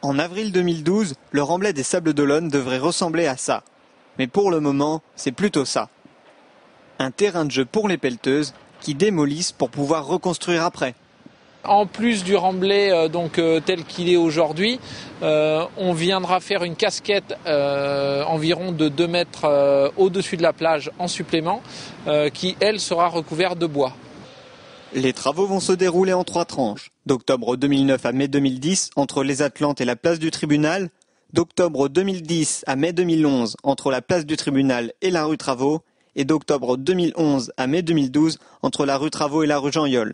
En avril 2012, le remblai des Sables d'Olonne devrait ressembler à ça. Mais pour le moment, c'est plutôt ça. Un terrain de jeu pour les pelleteuses qui démolissent pour pouvoir reconstruire après. En plus du remblai tel qu'il est aujourd'hui, on viendra faire une casquette environ de 2 mètres au-dessus de la plage en supplément, qui elle sera recouverte de bois. Les travaux vont se dérouler en 3 tranches. D'octobre 2009 à mai 2010 entre les Atlantes et la place du Tribunal. D'octobre 2010 à mai 2011 entre la place du Tribunal et la rue Travaux. Et d'octobre 2011 à mai 2012 entre la rue Travaux et la rue Jean-Yol.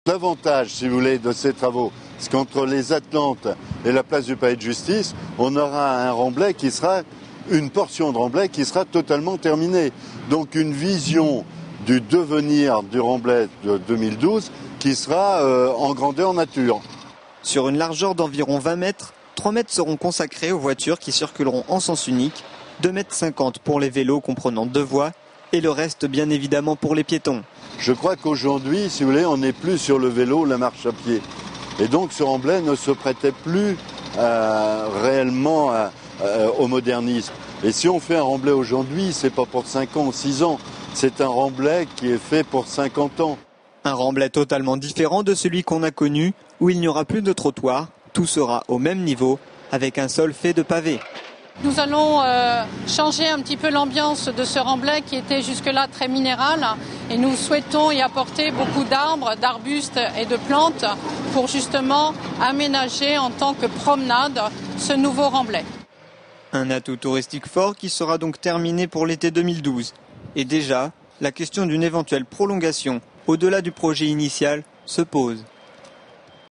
L'avantage, si vous voulez, de ces travaux, c'est qu'entre les Atlantes et la place du Palais de Justice, on aura un remblai qui sera, une portion de remblai qui sera totalement terminée. Donc une vision du devenir du remblai de 2012 qui sera en grandeur nature. Sur une largeur d'environ 20 mètres, 3 mètres seront consacrés aux voitures qui circuleront en sens unique, 2,50 mètres pour les vélos comprenant 2 voies et le reste bien évidemment pour les piétons. Je crois qu'aujourd'hui, si vous voulez, on n'est plus sur le vélo, la marche à pied. Et donc ce remblai ne se prêtait plus réellement au modernisme. Et si on fait un remblai aujourd'hui, c'est pas pour 5 ans ou 6 ans, c'est un remblai qui est fait pour 50 ans. Un remblai totalement différent de celui qu'on a connu, où il n'y aura plus de trottoir, tout sera au même niveau, avec un sol fait de pavés. Nous allons changer un petit peu l'ambiance de ce remblai qui était jusque-là très minéral et nous souhaitons y apporter beaucoup d'arbres, d'arbustes et de plantes pour justement aménager en tant que promenade ce nouveau remblai. Un atout touristique fort qui sera donc terminé pour l'été 2012. Et déjà, la question d'une éventuelle prolongation au-delà du projet initial se pose.